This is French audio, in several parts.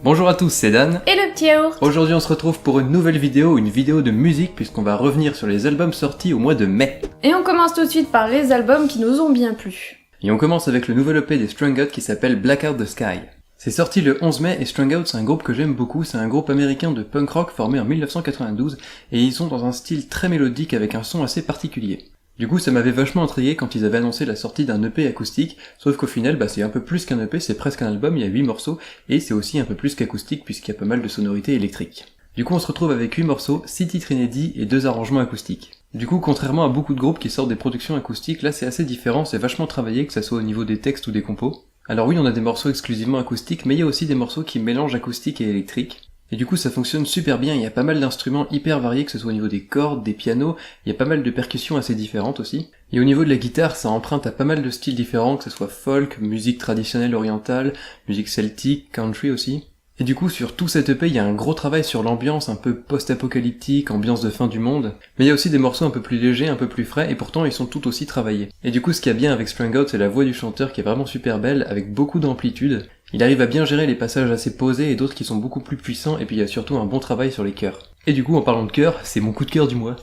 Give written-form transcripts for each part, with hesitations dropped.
Bonjour à tous, c'est Dan. Et le petit yaourt. Aujourd'hui on se retrouve pour une nouvelle vidéo de musique puisqu'on va revenir sur les albums sortis au mois de mai. Et on commence tout de suite par les albums qui nous ont bien plu. Et on commence avec le nouvel EP des Strung Out qui s'appelle Blackout the Sky. C'est sorti le 11 mai et Strung Out c'est un groupe que j'aime beaucoup, c'est un groupe américain de punk rock formé en 1992 et ils sont dans un style très mélodique avec un son assez particulier. Du coup ça m'avait vachement intrigué quand ils avaient annoncé la sortie d'un EP acoustique, sauf qu'au final c'est un peu plus qu'un EP, c'est presque un album, il y a 8 morceaux, et c'est aussi un peu plus qu'acoustique puisqu'il y a pas mal de sonorités électriques. Du coup on se retrouve avec 8 morceaux, 6 titres inédits et 2 arrangements acoustiques. Du coup contrairement à beaucoup de groupes qui sortent des productions acoustiques, là c'est assez différent, c'est vachement travaillé, que ça soit au niveau des textes ou des compos. Alors oui on a des morceaux exclusivement acoustiques, mais il y a aussi des morceaux qui mélangent acoustique et électrique. Et du coup ça fonctionne super bien, il y a pas mal d'instruments hyper variés, que ce soit au niveau des cordes, des pianos, il y a pas mal de percussions assez différentes aussi. Et au niveau de la guitare, ça emprunte à pas mal de styles différents, que ce soit folk, musique traditionnelle orientale, musique celtique, country aussi. Et du coup sur tout cet EP il y a un gros travail sur l'ambiance un peu post-apocalyptique, ambiance de fin du monde, mais il y a aussi des morceaux un peu plus légers, un peu plus frais, et pourtant ils sont tout aussi travaillés. Et du coup ce qu'il y a bien avec Strung Out c'est la voix du chanteur qui est vraiment super belle, avec beaucoup d'amplitude. Il arrive à bien gérer les passages assez posés et d'autres qui sont beaucoup plus puissants, et puis il y a surtout un bon travail sur les chœurs. Et du coup en parlant de chœurs, c'est mon coup de cœur du mois.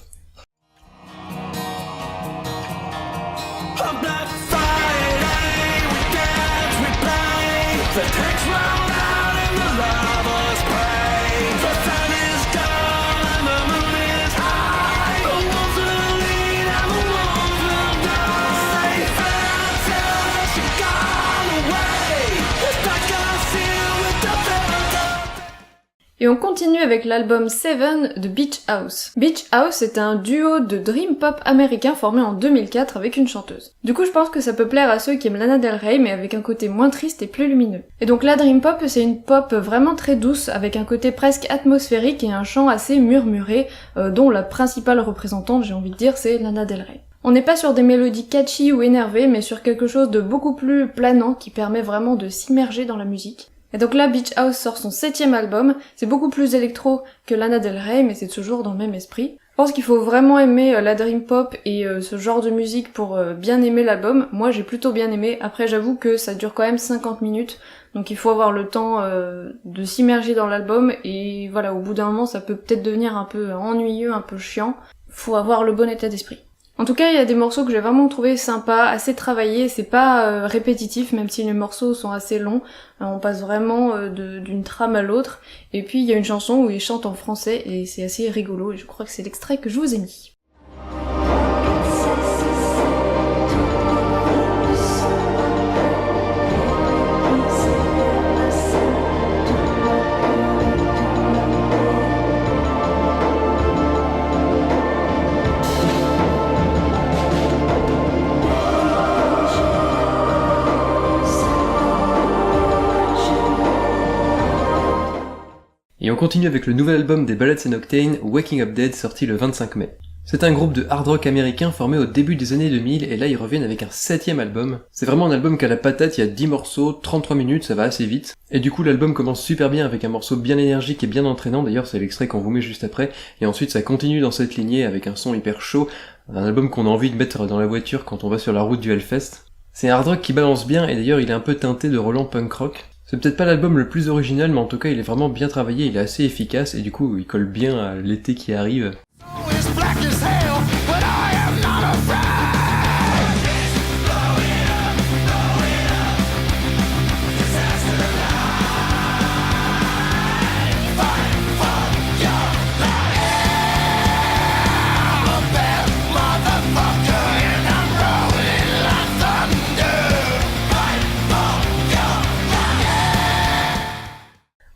Et on continue avec l'album Seven de Beach House. Beach House est un duo de dream pop américain formé en 2004 avec une chanteuse. Du coup je pense que ça peut plaire à ceux qui aiment Lana Del Rey mais avec un côté moins triste et plus lumineux. Et donc la dream pop c'est une pop vraiment très douce avec un côté presque atmosphérique et un chant assez murmuré dont la principale représentante j'ai envie de dire c'est Lana Del Rey. On n'est pas sur des mélodies catchy ou énervées mais sur quelque chose de beaucoup plus planant qui permet vraiment de s'immerger dans la musique. Et donc là, Beach House sort son 7ème album, c'est beaucoup plus électro que Lana Del Rey, mais c'est toujours dans le même esprit. Je pense qu'il faut vraiment aimer la dream pop et ce genre de musique pour bien aimer l'album. Moi j'ai plutôt bien aimé, après j'avoue que ça dure quand même 50 minutes, donc il faut avoir le temps de s'immerger dans l'album, et voilà, au bout d'un moment ça peut peut-être devenir un peu ennuyeux, un peu chiant. Faut avoir le bon état d'esprit. En tout cas, il y a des morceaux que j'ai vraiment trouvé sympas, assez travaillés, c'est pas répétitif, même si les morceaux sont assez longs, on passe vraiment d'une trame à l'autre, et puis il y a une chanson où ils chantent en français, et c'est assez rigolo, et je crois que c'est l'extrait que je vous ai mis. Et on continue avec le nouvel album des Ballads and Octane, Waking Up Dead, sorti le 25 mai. C'est un groupe de hard rock américain formé au début des années 2000 et là ils reviennent avec un 7ème album. C'est vraiment un album qui a la patate, il y a 10 morceaux, 33 minutes, ça va assez vite. Et du coup l'album commence super bien avec un morceau bien énergique et bien entraînant, d'ailleurs c'est l'extrait qu'on vous met juste après, et ensuite ça continue dans cette lignée avec un son hyper chaud, un album qu'on a envie de mettre dans la voiture quand on va sur la route du Hellfest. C'est un hard rock qui balance bien et d'ailleurs il est un peu teinté de relents punk rock. C'est peut-être pas l'album le plus original, mais en tout cas il est vraiment bien travaillé, il est assez efficace et du coup il colle bien à l'été qui arrive.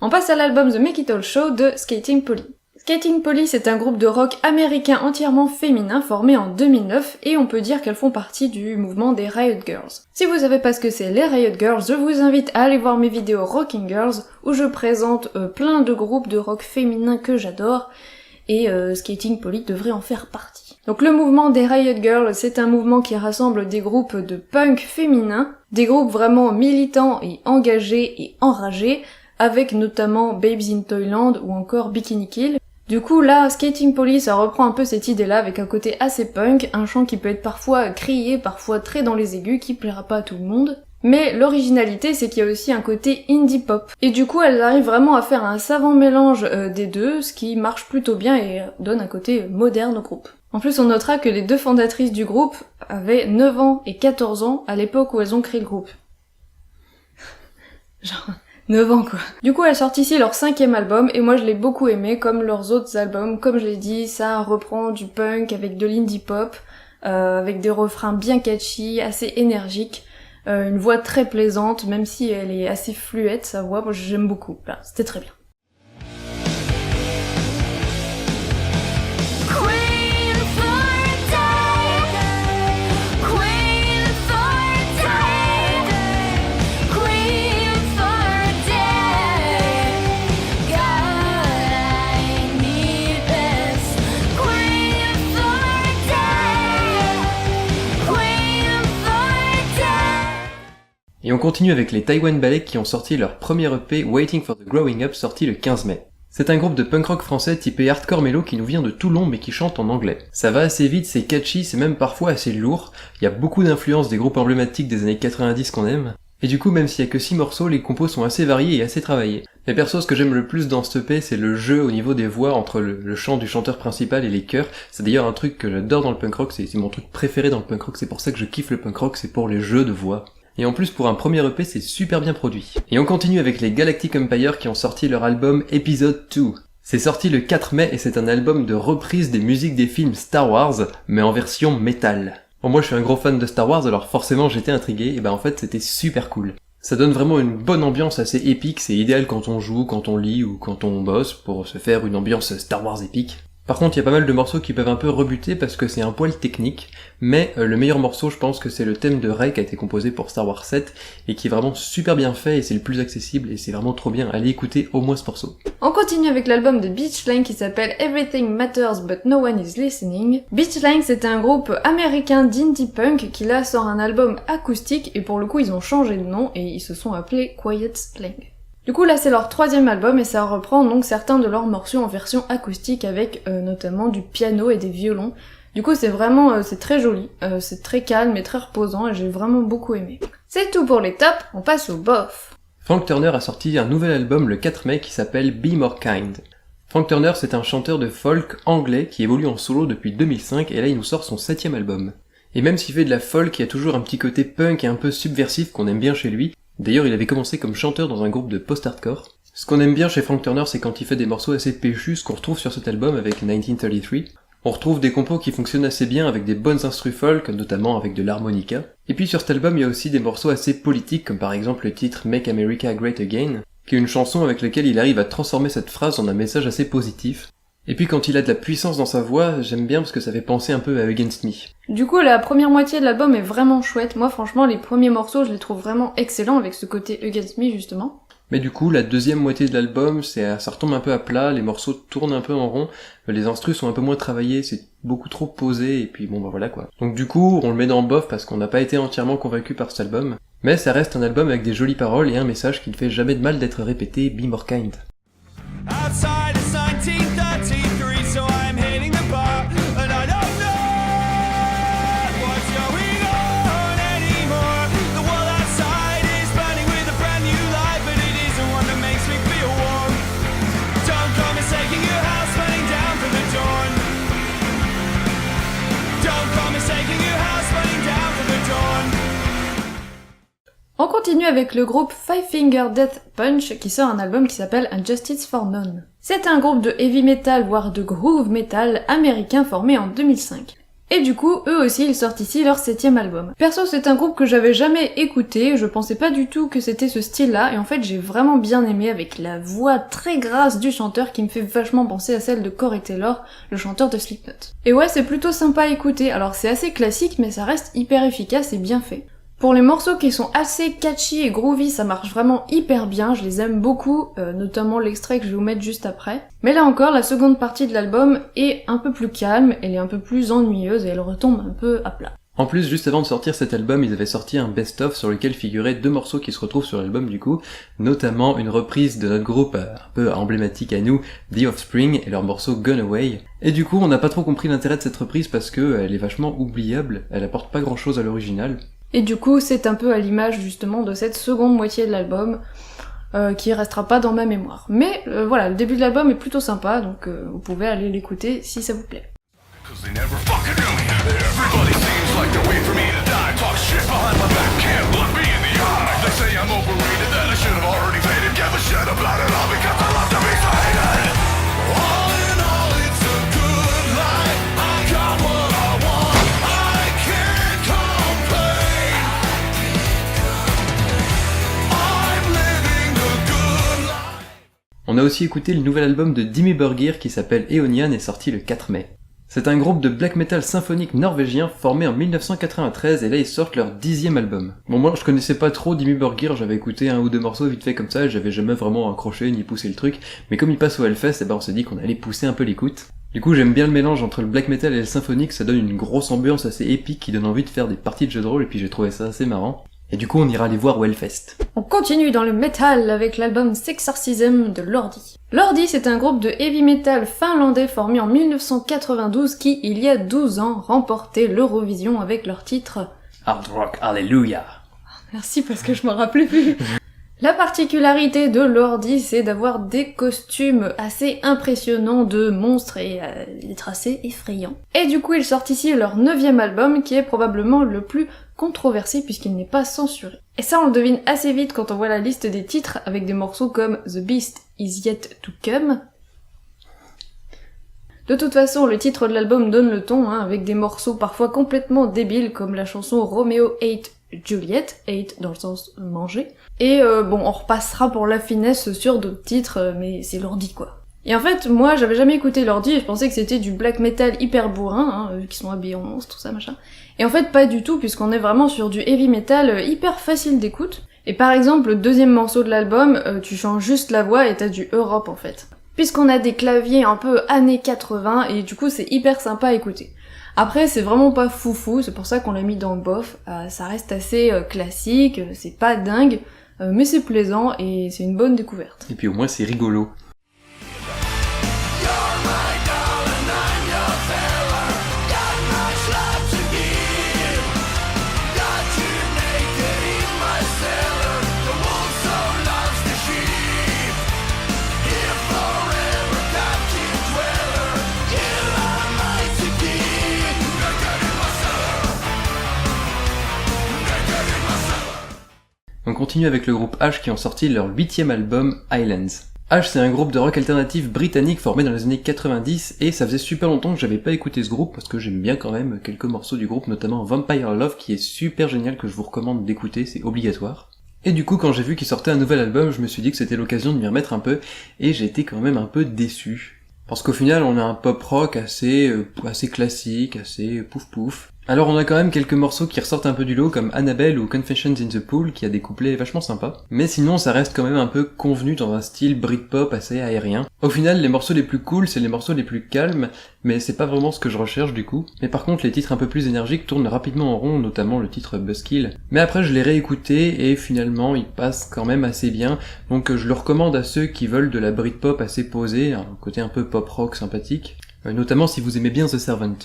On passe à l'album The Make It All Show de Skating Polly. Skating Polly, c'est un groupe de rock américain entièrement féminin formé en 2009 et on peut dire qu'elles font partie du mouvement des Riot Girls. Si vous savez pas ce que c'est les Riot Girls, je vous invite à aller voir mes vidéos Rocking Girls où je présente plein de groupes de rock féminin que j'adore et Skating Polly devrait en faire partie. Donc le mouvement des Riot Girls, c'est un mouvement qui rassemble des groupes de punk féminins, des groupes vraiment militants et engagés et enragés, avec notamment Babes in Toyland ou encore Bikini Kill. Du coup là, Skating Polly ça reprend un peu cette idée-là avec un côté assez punk, un chant qui peut être parfois crié, parfois très dans les aigus, qui plaira pas à tout le monde. Mais l'originalité, c'est qu'il y a aussi un côté indie pop. Et du coup, elles arrivent vraiment à faire un savant mélange des deux, ce qui marche plutôt bien et donne un côté moderne au groupe. En plus, on notera que les deux fondatrices du groupe avaient 9 ans et 14 ans à l'époque où elles ont créé le groupe. Genre 9 ans quoi. Du coup, elles sortent ici leur 5e album et moi je l'ai beaucoup aimé comme leurs autres albums. Comme je l'ai dit, ça reprend du punk avec de l'indie pop, avec des refrains bien catchy, assez énergiques. Une voix très plaisante, même si elle est assez fluette, sa voix, moi j'aime beaucoup. Voilà, c'était très bien. Et on continue avec les Taiwan Ballet qui ont sorti leur premier EP Waiting for the Growing Up sorti le 15 mai. C'est un groupe de punk rock français typé hardcore mellow qui nous vient de Toulon mais qui chante en anglais. Ça va assez vite, c'est catchy, c'est même parfois assez lourd, il y a beaucoup d'influences des groupes emblématiques des années 90 qu'on aime, et du coup même s'il y a que 6 morceaux, les compos sont assez variés et assez travaillés. Mais perso, ce que j'aime le plus dans ce EP, c'est le jeu au niveau des voix entre le chant du chanteur principal et les chœurs. C'est d'ailleurs un truc que j'adore dans le punk rock, c'est mon truc préféré dans le punk rock, c'est pour ça que je kiffe le punk rock, c'est pour les jeux de voix. Et en plus, pour un premier EP, c'est super bien produit. Et on continue avec les Galactic Empire qui ont sorti leur album Episode 2. C'est sorti le 4 mai et c'est un album de reprise des musiques des films Star Wars, mais en version métal. Bon, moi je suis un gros fan de Star Wars, alors forcément j'étais intrigué, et en fait c'était super cool. Ça donne vraiment une bonne ambiance assez épique, c'est idéal quand on joue, quand on lit ou quand on bosse, pour se faire une ambiance Star Wars épique. Par contre, il y a pas mal de morceaux qui peuvent un peu rebuter parce que c'est un poil technique, mais le meilleur morceau, je pense que c'est le thème de Rey qui a été composé pour Star Wars 7 et qui est vraiment super bien fait et c'est le plus accessible et c'est vraiment trop bien. Allez écouter au moins ce morceau. On continue avec l'album de Beach Slang qui s'appelle Everything Matters But No One Is Listening. Beach Slang, c'est un groupe américain d'indie punk qui là sort un album acoustique et pour le coup ils ont changé de nom et ils se sont appelés Quiet Slang. Du coup là c'est leur 3e album et ça reprend donc certains de leurs morceaux en version acoustique avec notamment du piano et des violons. Du coup c'est vraiment, c'est très joli, c'est très calme et très reposant et j'ai vraiment beaucoup aimé. C'est tout pour les tops, on passe au bof. Frank Turner a sorti un nouvel album le 4 mai qui s'appelle Be More Kind. Frank Turner c'est un chanteur de folk anglais qui évolue en solo depuis 2005 et là il nous sort son 7e album. Et même s'il fait de la folk, il y a toujours un petit côté punk et un peu subversif qu'on aime bien chez lui. D'ailleurs, il avait commencé comme chanteur dans un groupe de post-hardcore. Ce qu'on aime bien chez Frank Turner, c'est quand il fait des morceaux assez péchus, ce qu'on retrouve sur cet album avec 1933. On retrouve des compos qui fonctionnent assez bien avec des bonnes instrus folk, notamment avec de l'harmonica. Et puis sur cet album, il y a aussi des morceaux assez politiques, comme par exemple le titre Make America Great Again, qui est une chanson avec laquelle il arrive à transformer cette phrase en un message assez positif. Et puis quand il a de la puissance dans sa voix, j'aime bien parce que ça fait penser un peu à Against Me. Du coup, la première moitié de l'album est vraiment chouette. Moi, franchement, les premiers morceaux, je les trouve vraiment excellents avec ce côté Against Me, justement. Mais du coup, la deuxième moitié de l'album, ça retombe un peu à plat, les morceaux tournent un peu en rond, les instrus sont un peu moins travaillés, c'est beaucoup trop posé, et puis bon bah voilà quoi. Donc du coup, on le met dans le bof parce qu'on n'a pas été entièrement convaincu par cet album, mais ça reste un album avec des jolies paroles et un message qui ne fait jamais de mal d'être répété, Be More Kind. Outside it's 1933, so I'm hitting the bar, and I don't know what's going on anymore. The world outside is burning with a brand new light, but it isn't one that makes me feel warm. Don't come mistaking your house burning down for the dawn. Don't come mistaking your house burning down for the dawn. On continue avec le groupe Five Finger Death Punch qui sort un album qui s'appelle Justice for None. C'est un groupe de heavy metal voire de groove metal américain formé en 2005. Et du coup, eux aussi ils sortent ici leur 7e album. Perso c'est un groupe que j'avais jamais écouté, je pensais pas du tout que c'était ce style-là et en fait j'ai vraiment bien aimé avec la voix très grasse du chanteur qui me fait vachement penser à celle de Corey Taylor, le chanteur de Slipknot. Et ouais c'est plutôt sympa à écouter, alors c'est assez classique mais ça reste hyper efficace et bien fait. Pour les morceaux qui sont assez catchy et groovy, ça marche vraiment hyper bien, je les aime beaucoup, notamment l'extrait que je vais vous mettre juste après. Mais là encore, la seconde partie de l'album est un peu plus calme, elle est un peu plus ennuyeuse et elle retombe un peu à plat. En plus, juste avant de sortir cet album, ils avaient sorti un best-of sur lequel figuraient 2 morceaux qui se retrouvent sur l'album du coup, notamment une reprise de notre groupe un peu emblématique à nous, The Offspring, et leur morceau Gone Away. Et du coup, on n'a pas trop compris l'intérêt de cette reprise parce que elle est vachement oubliable, elle apporte pas grand chose à l'original. Et du coup, c'est un peu à l'image justement de cette seconde moitié de l'album, qui restera pas dans ma mémoire. Mais voilà, le début de l'album est plutôt sympa, donc vous pouvez aller l'écouter si ça vous plaît. Cause they never fucking knew me. Everybody seems like they're waiting for me to die. Talk shit behind my back, can't look me in the eye. They say I'm overrated, that I should have already faded. Give a shit about it all because I love to be so hated. All in all, it's a good life. I got what I want. I can't complain. I'm living the good life. On a aussi écouté le nouvel album de Dimmu Borgir qui s'appelle Eonian et sorti le 4 mai. C'est un groupe de black metal symphonique norvégien formé en 1993 et là ils sortent leur 10e album. Bon moi je connaissais pas trop Dimmu Borgir, j'avais écouté un ou deux morceaux vite fait comme ça et j'avais jamais vraiment accroché ni poussé le truc, mais comme il passe au Hellfest, on s'est dit qu'on allait pousser un peu l'écoute. Du coup j'aime bien le mélange entre le black metal et le symphonique, ça donne une grosse ambiance assez épique qui donne envie de faire des parties de jeux de rôle et puis j'ai trouvé ça assez marrant. Et du coup on ira les voir au Hellfest. On continue dans le metal avec l'album Sexorcism de Lordi. Lordi, c'est un groupe de heavy metal finlandais formé en 1992 qui, il y a 12 ans, remportait l'Eurovision avec leur titre Hard Rock Hallelujah. Merci parce que je m'en rappelais plus. La particularité de Lordi, c'est d'avoir des costumes assez impressionnants de monstres et d'être assez effrayants. Et du coup, ils sortent ici leur 9e album qui est probablement le plus controversé puisqu'il n'est pas censuré. Et ça, on le devine assez vite quand on voit la liste des titres avec des morceaux comme The Beast Is Yet to Come. De toute façon, le titre de l'album donne le ton, avec des morceaux parfois complètement débiles comme la chanson Romeo Ate Juliet, ate dans le sens manger. Et bon, on repassera pour la finesse sur d'autres titres, mais c'est Lordi quoi. Et en fait, moi j'avais jamais écouté Lordi et je pensais que c'était du black metal hyper bourrin, vu qu'ils sont habillés en monstre, tout ça machin. Et en fait pas du tout, puisqu'on est vraiment sur du heavy metal hyper facile d'écoute. Et par exemple, le deuxième morceau de l'album, tu changes juste la voix et t'as du Europe en fait. Puisqu'on a des claviers un peu années 80 et du coup c'est hyper sympa à écouter. Après c'est vraiment pas foufou, c'est pour ça qu'on l'a mis dans le bof, ça reste assez classique, c'est pas dingue, mais c'est plaisant et c'est une bonne découverte. Et puis au moins c'est rigolo. On continue avec le groupe H qui ont sorti leur 8e album, Islands. H c'est un groupe de rock alternatif britannique formé dans les années 90 et ça faisait super longtemps que j'avais pas écouté ce groupe parce que j'aime bien quand même quelques morceaux du groupe, notamment Vampire Love qui est super génial que je vous recommande d'écouter, c'est obligatoire. Et du coup quand j'ai vu qu'il sortait un nouvel album, je me suis dit que c'était l'occasion de m'y remettre un peu et j'ai été quand même un peu déçu. Parce qu'au final on a un pop rock assez classique, assez pouf pouf. Alors on a quand même quelques morceaux qui ressortent un peu du lot comme Annabelle ou Confessions in the Pool qui a des couplets vachement sympas. Mais sinon ça reste quand même un peu convenu dans un style Britpop assez aérien. Au final les morceaux les plus cool c'est les morceaux les plus calmes, mais c'est pas vraiment ce que je recherche du coup. Mais par contre les titres un peu plus énergiques tournent rapidement en rond, notamment le titre Buzzkill. Mais après je l'ai réécouté et finalement il passe quand même assez bien, donc je le recommande à ceux qui veulent de la Britpop assez posée, un côté un peu pop rock sympathique. Notamment si vous aimez bien The Servant.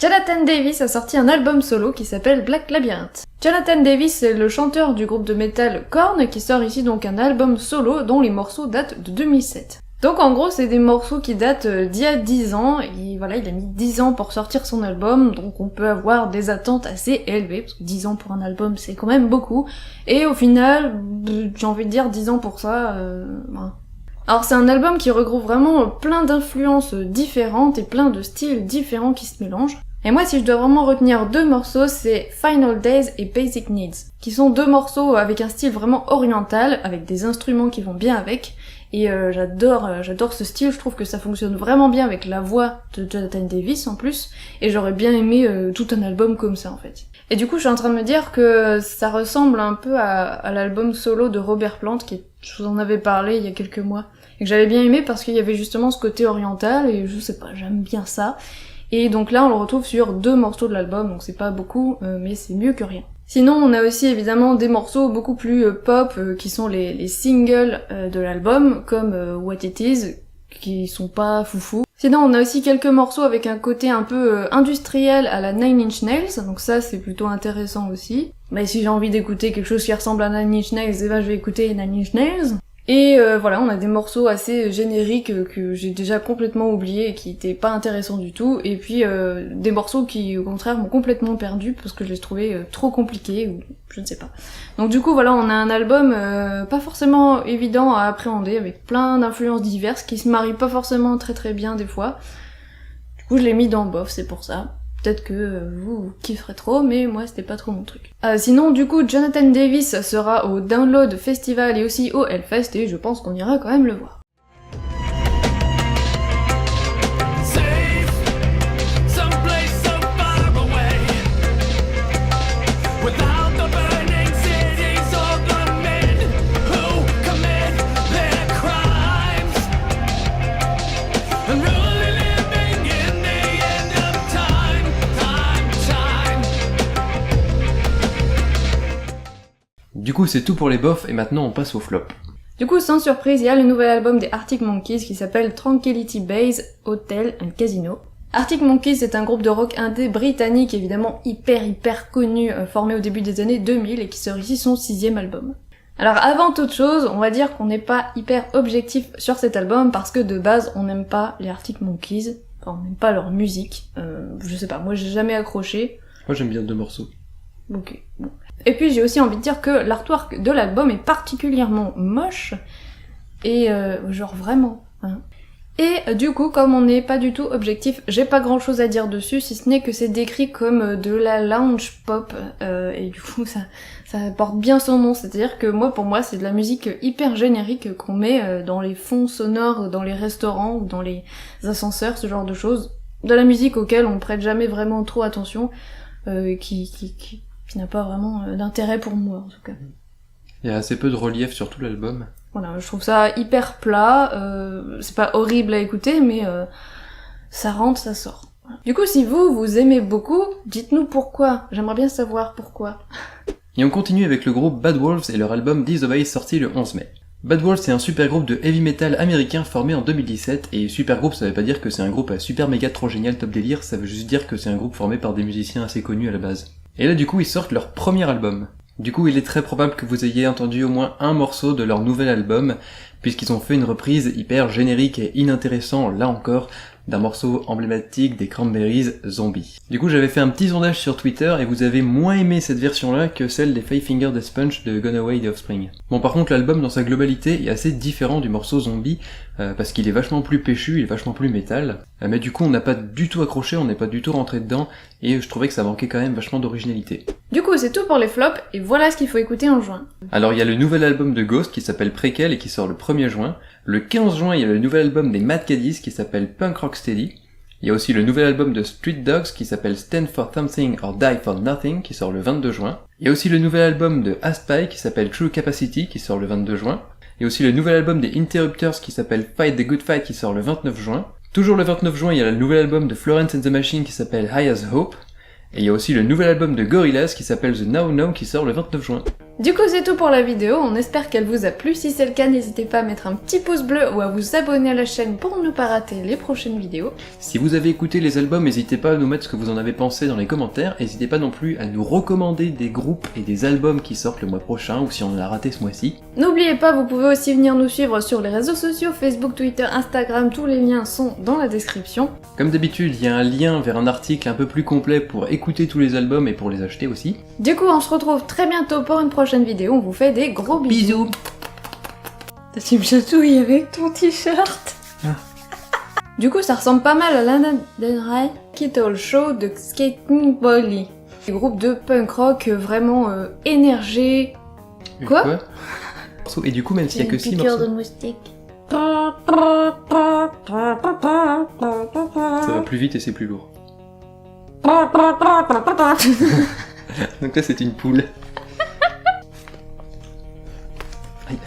Jonathan Davis a sorti un album solo qui s'appelle Black Labyrinth. Jonathan Davis est le chanteur du groupe de metal Korn qui sort ici donc un album solo dont les morceaux datent de 2007. Donc en gros c'est des morceaux qui datent d'il y a 10 ans, et voilà il a mis 10 ans pour sortir son album, donc on peut avoir des attentes assez élevées, parce que 10 ans pour un album c'est quand même beaucoup, et au final, j'ai envie de dire 10 ans pour ça, voilà. Alors c'est un album qui regroupe vraiment plein d'influences différentes et plein de styles différents qui se mélangent. Et moi si je dois vraiment retenir deux morceaux, c'est Final Days et Basic Needs, qui sont deux morceaux avec un style vraiment oriental, avec des instruments qui vont bien avec, et j'adore ce style, je trouve que ça fonctionne vraiment bien avec la voix de Jonathan Davis en plus, et j'aurais bien aimé tout un album comme ça en fait. Et du coup je suis en train de me dire que ça ressemble un peu à l'album solo de Robert Plant, je vous en avais parlé il y a quelques mois, et que j'avais bien aimé parce qu'il y avait justement ce côté oriental, et je sais pas, j'aime bien ça. Et donc là on le retrouve sur 2 morceaux de l'album, donc c'est pas beaucoup, mais c'est mieux que rien. Sinon on a aussi évidemment des morceaux beaucoup plus pop, qui sont les singles de l'album, comme What It Is, qui sont pas foufou. Sinon, on a aussi quelques morceaux avec un côté un peu industriel à la Nine Inch Nails, donc ça c'est plutôt intéressant aussi. Mais si j'ai envie d'écouter quelque chose qui ressemble à Nine Inch Nails, eh ben je vais écouter Nine Inch Nails. Et voilà, on a des morceaux assez génériques que j'ai déjà complètement oubliés et qui étaient pas intéressants du tout, et puis des morceaux qui au contraire m'ont complètement perdu parce que je les trouvais trop compliqués, ou je ne sais pas. Donc du coup voilà, on a un album pas forcément évident à appréhender, avec plein d'influences diverses qui se marient pas forcément très très bien des fois. Du coup je l'ai mis dans bof, c'est pour ça. Peut-être que vous kifferez trop, mais moi c'était pas trop mon truc. Sinon, du coup, Jonathan Davis sera au Download Festival et aussi au Hellfest, et je pense qu'on ira quand même le voir. Safe, someplace so far away, without the burning cities or the men who commit their crimes, and really living in the end of time. Du coup, c'est tout pour les bofs, et maintenant on passe au flop. Du coup, sans surprise, il y a le nouvel album des Arctic Monkeys qui s'appelle Tranquility Base Hotel and Casino. Arctic Monkeys, c'est un groupe de rock indé britannique, évidemment hyper connu, formé au début des années 2000 et qui sort ici son 6e album. Alors avant toute chose, on va dire qu'on n'est pas hyper objectif sur cet album parce que de base, on n'aime pas les Arctic Monkeys, enfin on n'aime pas leur musique, je sais pas, moi j'ai jamais accroché. Moi j'aime bien 2 morceaux. Ok, bon. Et puis j'ai aussi envie de dire que l'artwork de l'album est particulièrement moche, et genre vraiment, hein. Et du coup, comme on n'est pas du tout objectif, j'ai pas grand chose à dire dessus, si ce n'est que c'est décrit comme de la lounge pop, et du coup ça porte bien son nom, c'est-à-dire que moi, pour moi, c'est de la musique hyper générique qu'on met dans les fonds sonores, dans les restaurants ou dans les ascenseurs, ce genre de choses. De la musique auquel on prête jamais vraiment trop attention, qui n'a pas vraiment d'intérêt pour moi, en tout cas. Il y a assez peu de relief sur tout l'album. Voilà, je trouve ça hyper plat, c'est pas horrible à écouter, mais ça rentre, ça sort. Du coup, si vous aimez beaucoup, dites-nous pourquoi. J'aimerais bien savoir pourquoi. Et on continue avec le groupe Bad Wolves et leur album Disobey sorti le 11 mai. Bad Wolves c'est un super groupe de heavy metal américain formé en 2017, et super groupe ça veut pas dire que c'est un groupe super méga trop génial top délire, ça veut juste dire que c'est un groupe formé par des musiciens assez connus à la base. Et là du coup ils sortent leur premier album. Du coup il est très probable que vous ayez entendu au moins un morceau de leur nouvel album, puisqu'ils ont fait une reprise hyper générique et inintéressant, là encore, d'un morceau emblématique des Cranberries, Zombie. Du coup j'avais fait un petit sondage sur Twitter et vous avez moins aimé cette version-là que celle des Five Finger Death Punch de Gone Away The Offspring. Bon par contre l'album dans sa globalité est assez différent du morceau Zombie, parce qu'il est vachement plus péchu, il est vachement plus métal, mais du coup on n'a pas du tout accroché, on n'est pas du tout rentré dedans, et je trouvais que ça manquait quand même vachement d'originalité. Du coup c'est tout pour les flops, et voilà ce qu'il faut écouter en juin. Alors il y a le nouvel album de Ghost qui s'appelle Prequel et qui sort le 1er juin. Le 15 juin il y a le nouvel album des Mad Caddies qui s'appelle Punk Rock Steady. Il y a aussi le nouvel album de Street Dogs qui s'appelle Stand for Something or Die for Nothing qui sort le 22 juin. Il y a aussi le nouvel album de Aspie qui s'appelle True Capacity qui sort le 22 juin. Il y a aussi le nouvel album des Interrupters qui s'appelle Fight the Good Fight qui sort le 29 juin. Toujours le 29 juin il y a le nouvel album de Florence and the Machine qui s'appelle High as Hope. Et il y a aussi le nouvel album de Gorillaz qui s'appelle The Now Now qui sort le 29 juin. Du coup c'est tout pour la vidéo, on espère qu'elle vous a plu, si c'est le cas n'hésitez pas à mettre un petit pouce bleu ou à vous abonner à la chaîne pour ne pas rater les prochaines vidéos. Si vous avez écouté les albums, n'hésitez pas à nous mettre ce que vous en avez pensé dans les commentaires, n'hésitez pas non plus à nous recommander des groupes et des albums qui sortent le mois prochain ou si on en a raté ce mois-ci. N'oubliez pas, vous pouvez aussi venir nous suivre sur les réseaux sociaux, Facebook, Twitter, Instagram, tous les liens sont dans la description. Comme d'habitude, il y a un lien vers un article un peu plus complet pour écouter tous les albums et pour les acheter aussi. Du coup on se retrouve très bientôt pour une prochaine vidéo, on vous fait des gros bisous. Tu me chatouilles avec ton t-shirt. Du coup ça ressemble pas mal à Lana Del Rey, Kittle Show de Skating Bolly. Un groupe de punk rock vraiment énergé. Quoi Et du coup même s'il y a que 6 piqûre morceaux, de moustique. ça va plus vite et c'est plus lourd. Donc là c'est une poule. Aïe.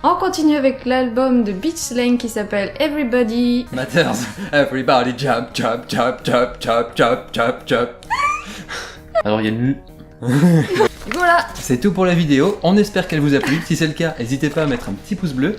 On continue avec l'album de Beach Slang qui s'appelle Everybody. Matters, everybody jump, jump, jump, jump, jump, jump, jump, jump. Alors il y a une... Voilà. C'est tout pour la vidéo, on espère qu'elle vous a plu. Si c'est le cas, n'hésitez pas à mettre un petit pouce bleu.